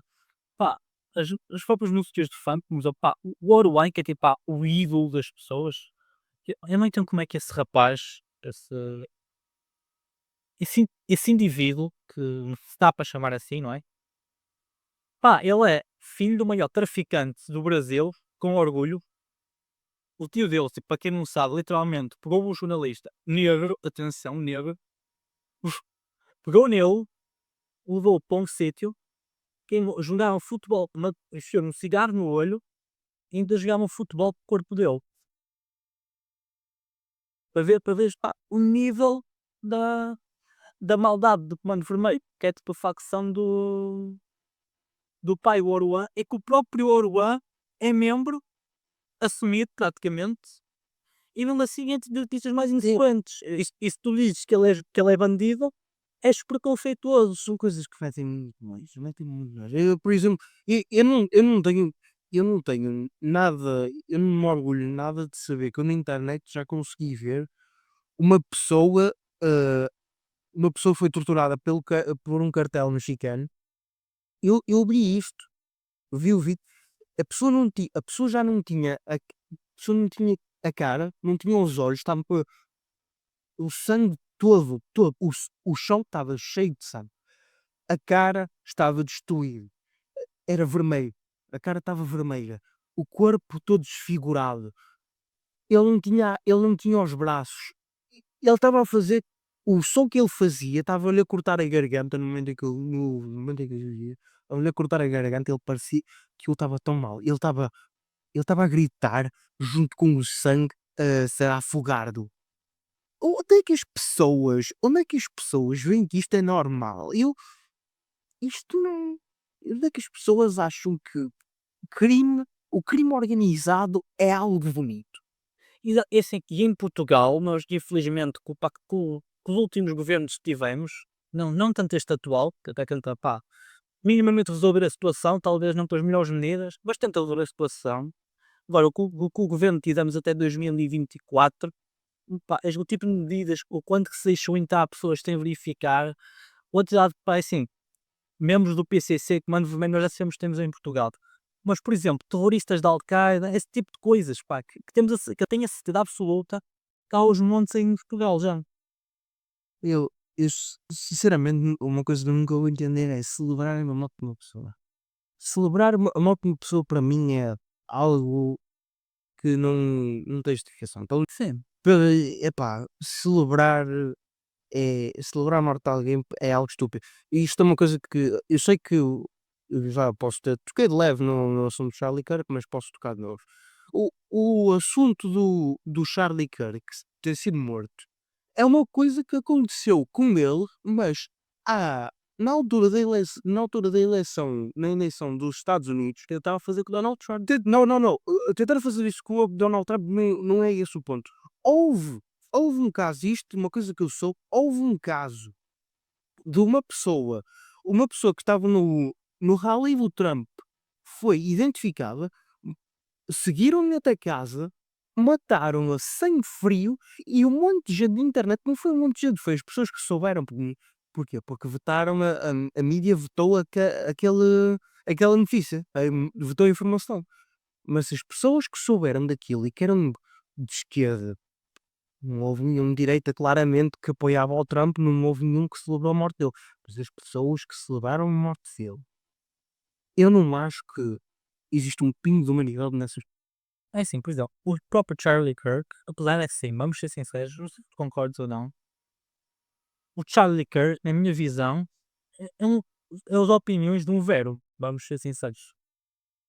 pá, as próprias músicas de funk, como pá, o Oruan, que é tipo, pá, o ídolo das pessoas, eu não entendo como é que esse rapaz, esse indivíduo, que se dá para chamar assim, não é? Pá, ele é filho do maior traficante do Brasil, com orgulho. O tio dele, tipo, para quem não sabe, literalmente pegou um jornalista negro, atenção, negro, pegou nele, levou-o para um sítio, jogavam futebol, enfiou um cigarro no olho e ainda jogavam futebol com o corpo dele. Para ver pá, o nível da maldade do Comando Vermelho, que é tipo a facção do pai, o Oruan, é que o próprio Oruan é membro, assumido praticamente, e mesmo assim é dos artistas mais influentes. E se tu dizes que ele é bandido, és preconceituoso. São coisas que metem muito mais. Eu, por exemplo, eu não tenho nada, eu não me orgulho nada de saber que eu na internet já consegui ver uma pessoa, ah, uma pessoa foi torturada por um cartel mexicano. Eu vi isto, vi o vídeo, a pessoa já não tinha, a pessoa não tinha a cara, não tinha os olhos, estava o sangue todo, o chão estava cheio de sangue. A cara estava destruída, era vermelho, a cara estava vermelha, o corpo todo desfigurado. Ele não tinha os braços. Ele estava a fazer o som que ele fazia, estava-lhe a cortar a garganta no momento em que eu via, estava-lhe a cortar a garganta, ele parecia que ele estava tão mal. Ele estava a gritar junto com o sangue a se afogar do. Onde é que as pessoas veem que isto é normal? isto não. Onde é que as pessoas acham que o crime organizado é algo bonito? É assim, e em Portugal, nós infelizmente com o pacto com os últimos governos que tivemos, não tanto este atual, que até tenta, minimamente resolver a situação, talvez não com as melhores medidas, mas tenta resolver a situação. Agora, o que o governo tivemos até 2024, o tipo de medidas, o quanto que se deixou entrar pessoas sem verificar, quantidade, assim, membros do PCC, Comando Vermelho, nós já sabemos que temos em Portugal. Mas, por exemplo, terroristas da Al-Qaeda, esse tipo de coisas, que temos que eu tenho a certeza absoluta que há aos montes em Portugal já. Sinceramente, uma coisa que eu nunca vou entender é celebrar a morte de uma pessoa. Celebrar a morte de uma pessoa para mim é algo que não tem justificação. Então, Sim. epá, celebrar a morte de alguém é algo estúpido. E isto é uma coisa que eu sei que eu já posso ter toquei de leve no assunto do Charlie Kirk, mas posso tocar de novo. O assunto do Charlie Kirk ter sido morto é uma coisa que aconteceu com ele, mas há na altura da eleição, na eleição dos Estados Unidos, ele estava a fazer com o Donald Trump. Não, tentar fazer isso com o Donald Trump não é esse o ponto. Houve houve um caso, isto uma coisa que eu soube, houve um caso de uma pessoa que estava no rally do Trump foi identificada, seguiram-lhe até casa, mataram-a sem frio e um monte de gente na internet, não foi um monte de gente, foi as pessoas que souberam. Porquê? Porque votaram, a mídia votou aquela notícia, votou a informação. Mas as pessoas que souberam daquilo e que eram de esquerda, não houve nenhum de direita claramente que apoiava o Trump, não houve nenhum que celebrou a morte dele. Mas as pessoas que celebraram a morte dele, eu não acho que existe um pingo de humanidade nessas. É assim, por exemplo, o próprio Charlie Kirk, apesar de assim, vamos ser sinceros, não sei se concordas ou não, o Charlie Kirk, na minha visão, é as opiniões de um Vero, vamos ser sinceros.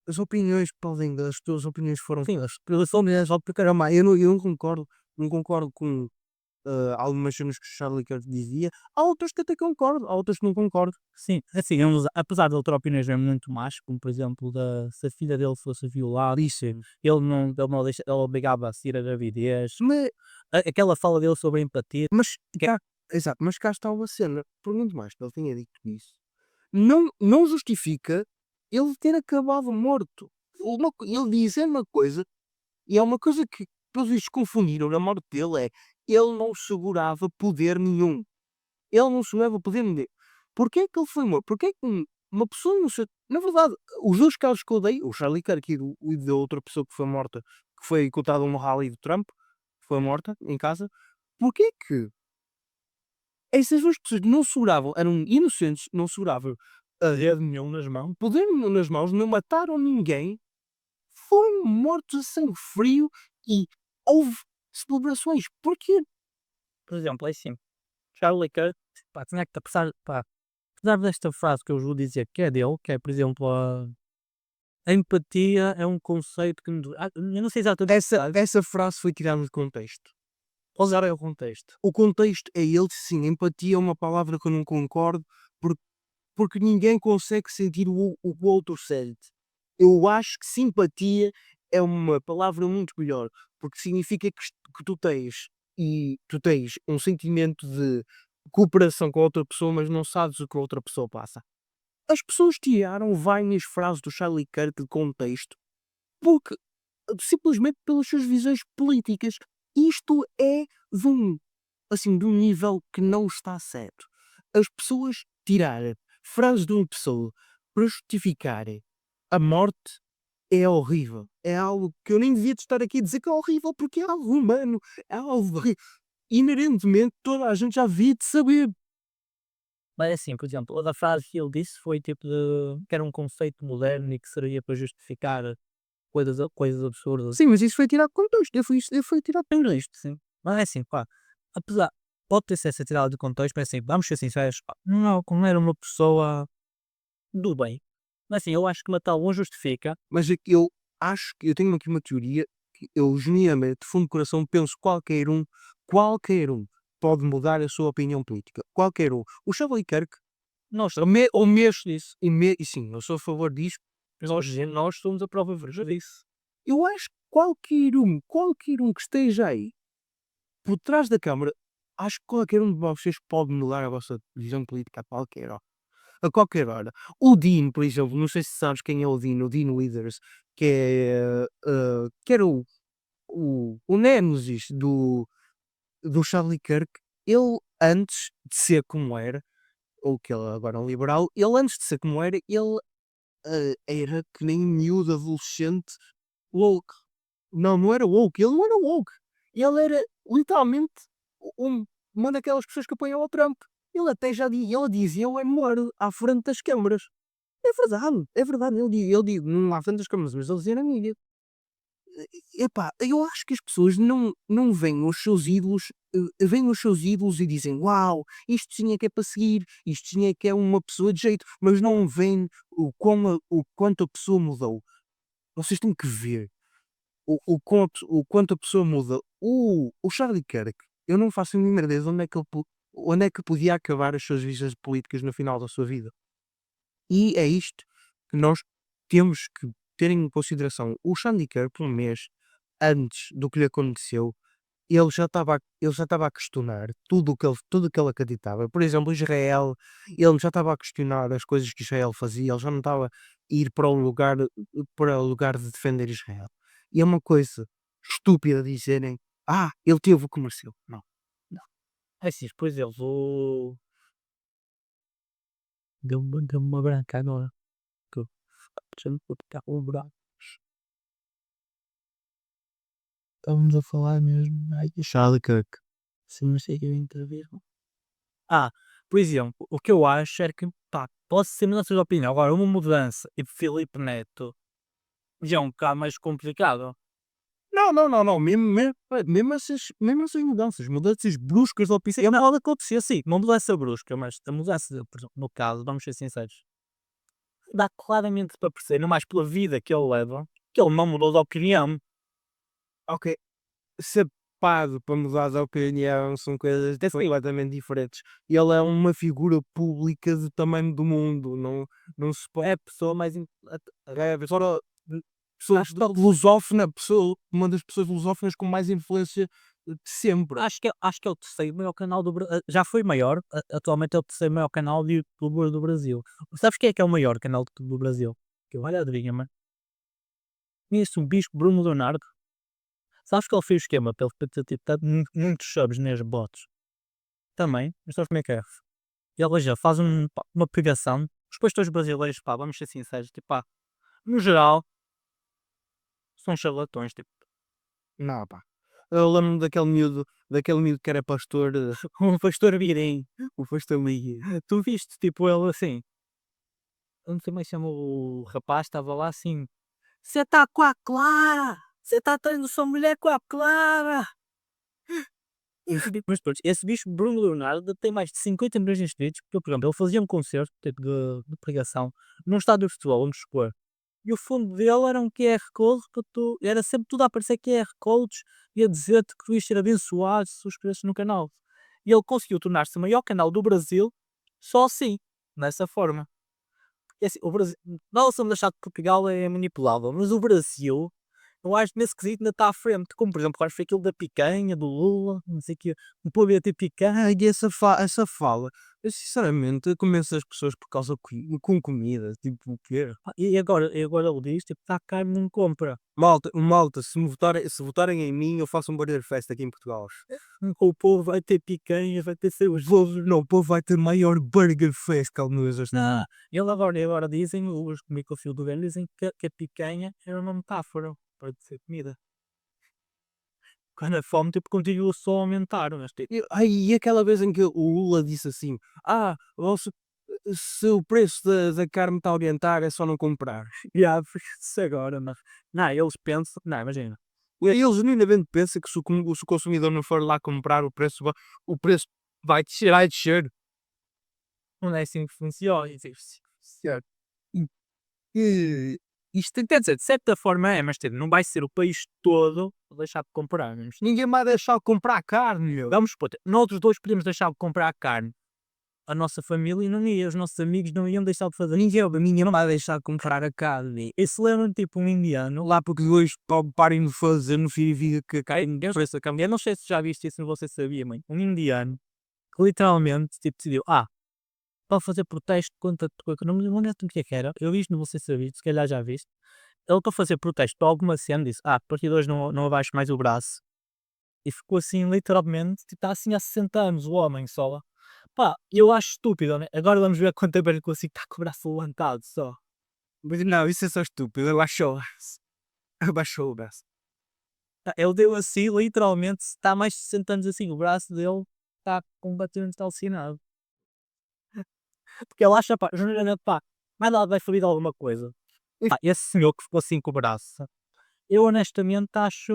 As opiniões podem, as tuas opiniões foram. Sim, as são mulheres, Porque, caramba, eu não concordo, não concordo com algumas cenas que o Charlie Kirk dizia. Há outras que até concordo, há outras que não concordo. sim, assim, apesar de ele ter opiniões muito más, como por exemplo, se a filha dele fosse violada, Isso. ele obrigava a seguir a gravidez, Mas, aquela fala dele sobre a empatia, mas, exato, mas cá está uma cena, por muito mais que ele tenha dito isso, não justifica ele ter acabado morto. Ele dizer uma coisa, e é uma coisa que pelos vistos confundiram na morte dele, é ele não segurava poder nenhum. Ele não segurava poder nenhum. Porquê é que ele foi morto? Porquê é que uma pessoa no seu. Na verdade, os dois casos que eu dei, o Charlie Kirk e da outra pessoa que foi morta, que foi encontrada no rally do Trump, foi morta em casa, porquê que essas duas pessoas não seguravam, eram inocentes, não seguravam a rede nenhum nas mãos, poder nenhum nas mãos, não mataram ninguém, foram mortos a sangue frio e houve celebrações. Porquê? por exemplo, é assim, Charlie Kirk, tinha que apesar desta frase que eu vou dizer que é dele, que é, por exemplo, a empatia é um conceito que eu não sei exatamente Essa frase foi tirada de contexto. qual é o contexto. O contexto é ele, sim, empatia é uma palavra que eu não concordo, porque ninguém consegue sentir o que o outro sente. Eu acho que simpatia é uma palavra muito melhor, porque significa que tu tens um sentimento de cooperação com a outra pessoa, mas não sabes o que a outra pessoa passa. As pessoas tiraram várias frases do Charlie Kirk de contexto, porque simplesmente pelas suas visões políticas. Isto é de um nível que não está certo. As pessoas tirarem frases de uma pessoa para justificarem a morte é horrível. É algo que eu nem devia estar aqui a dizer que é horrível, porque é algo humano, é algo inerentemente toda a gente já devia de saber. Mas é assim, por exemplo, a da frase que ele disse foi tipo que era um conceito moderno e que servia para justificar coisas absurdas. Sim, mas isso foi tirado de contexto. Foi tirado de contexto. Sim. Mas é assim, apesar, pode ter sido tirado de contexto, mas assim, vamos ser sinceros, não era uma pessoa do bem. Mas assim, eu acho que matá-lo não justifica. Mas é que eu acho que eu tenho aqui uma teoria que eu genuinamente, de fundo do coração, penso que qualquer um pode mudar a sua opinião política. Qualquer um. O Charlie Kirk Nós Ou mexo disso. E sim, eu sou a favor disso. Nós somos a prova viva disso. Eu acho que qualquer um que esteja aí por trás da câmara, acho que qualquer um de vocês pode mudar a vossa visão política a qualquer hora. O Dean, por exemplo, não sei se sabes quem é o Dean Withers, que era o Némesis do Charlie Kirk. Ele, antes de ser como era, ou que ele agora é um liberal, ele antes de ser como era, ele era que nem um miúdo adolescente woke. Não, não era woke, ele não era woke. Ele era literalmente uma daquelas pessoas que apoiam o Trump. Ele até já dizia, ele dizia o M-word à frente das câmaras. É verdade, ele diz, não à frente das câmaras, mas ele dizia na mídia. Epá, eu acho que as pessoas não veem os seus ídolos, veem os seus ídolos e dizem, uau, isto sim é que é para seguir, isto sim é que é uma pessoa de jeito, mas não veem o quanto a pessoa mudou. Vocês têm que ver o quanto a pessoa muda. O Charlie Kirk, eu não faço a mínima ideia de onde é que podia acabar as suas visões políticas no final da sua vida. E é isto que nós temos que ter em consideração. O Charlie Kirk, por um mês antes do que lhe aconteceu, ele já estava a questionar tudo o que ele acreditava. Por exemplo, Israel, ele já estava a questionar as coisas que Israel fazia, ele já não estava a ir para o lugar de defender Israel. E é uma coisa estúpida dizerem, ele teve o que mereceu. Não. é assim, por exemplo, deu-me uma branca agora. Que eu já me vou ficar com um buraco. Estamos a falar mesmo. Ai, Charlie Kirk. se não sei que eu intervir. Por exemplo, o que eu acho é que, pá, posso ser mudanças de opinião. Agora, uma mudança e Filipe Neto já é um bocado mais complicado. Não. Mesmo essas mudanças bruscas de opinião. Pode acontecer, sim, uma mudança brusca, mas a mudança, por exemplo, no caso, vamos ser sinceros, dá claramente para perceber, não mais pela vida que ele leva, que ele não mudou de opinião. Ok, ser pago para mudar de opinião são coisas completamente diferentes. Ele é uma figura pública do tamanho do mundo, não se pode. É a pessoa mais. É a pessoa lusófona, uma das pessoas lusófonas com mais influência de sempre. Acho que é o terceiro maior canal do Brasil. Já foi maior, atualmente é o terceiro maior canal de youtubers do Brasil. Sabes quem é que é o maior canal de YouTube do Brasil? Que olha, adivinha-me. Conheço um bispo, Bruno Leonardo. Sabes que ele fez o esquema para ele ter tipo, muitos subs nas bots? Também, mas sabes como é que é? Ele já faz uma pregação. Os pastores brasileiros, pá, vamos ser sinceros, tipo, pá, no geral, são charlatões, tipo. Não, pá. Eu lembro-me daquele miúdo que era pastor, Um pastor Birim. o pastor Miguel. Tu viste, tipo, ele assim. Eu não sei mais chama o rapaz, estava lá assim. Você está com a Clara! Você está tendo sua mulher com a Clara! Mas pronto, esse bicho Bruno Leonardo tem mais de 50 milhões de inscritos, porque, por exemplo, ele fazia um concerto tipo, de pregação num estádio de futebol, vamos supor. E o fundo dele era um QR Code, era sempre tudo a aparecer QR Codes e a dizer-te que tu ias ser abençoado se subscrevesses no canal. E ele conseguiu tornar-se o maior canal do Brasil só assim, nessa forma. E assim, o Brasil, nós somos achar que Portugal é manipulável, mas o Brasil, eu acho que nesse quesito ainda está à frente. Como, por exemplo, acho que foi aquilo da picanha, do Lula, não sei o que, o povo ia ter picanha. E essa fala, eu sinceramente convenço as pessoas por causa com comida, tipo o quê? E agora ele diz, tipo, está carne, não compra. Malta, se votarem em mim, eu faço um Burger Fest aqui em Portugal. O povo vai ter picanha, vai ter seus. O povo vai ter maior Burger Fest que algumas vezes. Não, agora dizem, os microfilhos do velho dizem que a picanha era uma metáfora para dizer comida. Quando a fome tipo, continua só a aumentar. Mas, tipo, E aquela vez em que o Lula disse assim: se o preço da carne está a aumentar, é só não comprar. se agora, mas. Não, eles pensam. Não, imagina. Eles genuinamente pensam que se o consumidor não for lá comprar, o preço vai descer. Não é assim que funciona. Certo. Isto quer dizer, de certa forma é, mas tipo, não vai ser o país todo a deixar de comprar. Ninguém vai deixar de comprar carne, meu. Vamos supor, nós os dois podemos deixar de comprar carne. a nossa família não ia, os nossos amigos não iam deixar de fazer. Ninguém, a minha não vai deixar de comprar a carne. E se lembram, tipo, um indiano, lá porque hoje parem de fazer no fim de vida que caem Deus essa carne. Eu não sei se já viste isso, não você sabia, mãe. Um indiano, que literalmente, tipo, decidiu, para fazer protesto contra, não me lembro o que é que era, eu vi isto, não vou ser sabido, se calhar já viste. Ele para fazer protesto de alguma cena disse, a partir de hoje não abaixo mais o braço. E ficou assim, literalmente, tipo, está assim há 60 anos o homem só. Pá, eu acho estúpido, né? Agora vamos ver quanto tempo ele consigo estar com o braço levantado só. Mas não, isso é só estúpido. Ele abaixou o braço. Abaixou o braço. Ele deu assim, literalmente, está há mais de 60 anos assim, o braço dele está completamente calcinado. Porque ele acha, pá, genuinamente, pá, mais nada vai falir de alguma coisa. Pá, esse senhor que ficou assim com o braço, eu honestamente acho,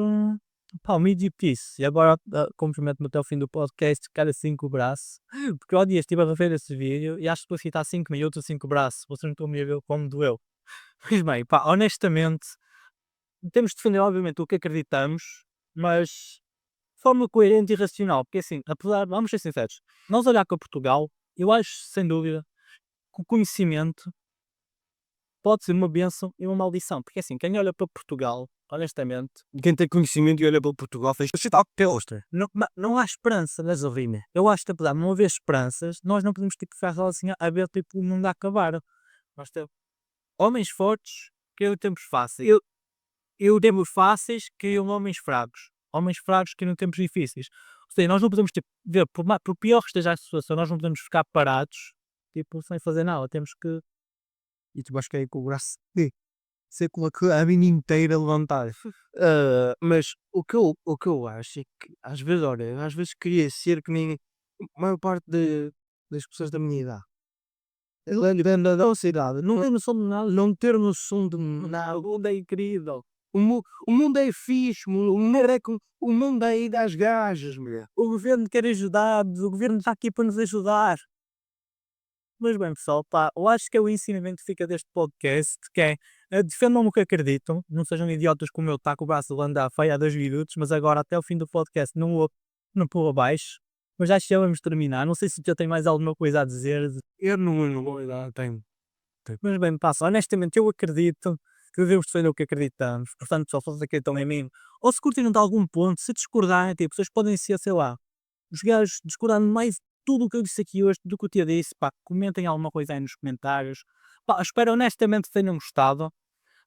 pá, meio difícil. E agora, comprometo-me até o fim do podcast, ficar assim com o braço. Porque ao dia estive a ver esse vídeo e acho que você está 5 minutos assim com o braço. Vocês não estão a ver como doeu. Pois bem, pá, honestamente, temos de defender, obviamente, o que acreditamos, mas de forma coerente e racional. Porque assim, apesar, vamos ser sinceros, nós olhar para Portugal, eu acho, sem dúvida, que o conhecimento pode ser uma bênção e uma maldição. Porque assim, quem olha para Portugal, honestamente, Quem tem conhecimento e olha para Portugal fez tal que ostra. não há esperança nas ovelhas. Eu acho que apesar de não haver esperanças, nós não podemos tipo, ficar só assim a ver tipo, o mundo a acabar. Nós temos homens fortes criam tempos fáceis. Eu tempos fáceis criam homens fracos. Homens fracos criam tempos difíceis. Ou seja, nós não podemos tipo, ver, por pior que esteja a situação, nós não podemos ficar parados tipo, sem fazer nada. Temos que. E tu vais cair com o braço ser com a vida inteira levantada. Mas o que eu acho é que às vezes, olha, às vezes queria ser que nem a maior parte das pessoas da minha idade. Da nossa idade, não ter noção de nada, não ter noção de nada. O mundo é incrível. O mundo é fixe, o mundo é aí das gajas, mulher. O governo quer ajudar, o governo está aqui para nos ajudar. Mas bem, pessoal, pá, eu acho que é o ensinamento que fica deste podcast, que é defendam o que acreditam, não sejam idiotas como eu, está com o braço de andar feio há 2 minutos, mas agora até o fim do podcast não vou abaixo. Mas acho que já vamos terminar. Não sei se já tem mais alguma coisa a dizer. Eu não vou dar, tenho. Mas bem, passa, honestamente eu acredito que devemos defender o que acreditamos. Portanto, pessoal, se vocês acreditam em mim, ou se curtiram de algum ponto, se discordarem, tipo, vocês podem ser, sei lá, os gajos discordando mais de tudo o que eu disse aqui hoje, do que eu tinha disse, pá, comentem alguma coisa aí nos comentários. Pá, espero honestamente que tenham gostado.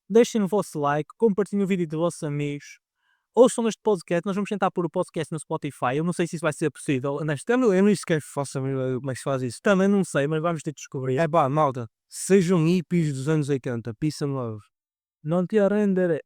Deixem o vosso like, compartilhem o vídeo dos vossos amigos. Ouçam este podcast, nós vamos tentar pôr o podcast no Spotify. Eu não sei se isso vai ser possível, honestamente. Eu nem sequer faço a mínima ideia como é que se faz isso. Também não sei, mas vamos ter de descobrir. É pá, malta, sejam hippies dos anos 80. Peace and love. Não te arrenderei.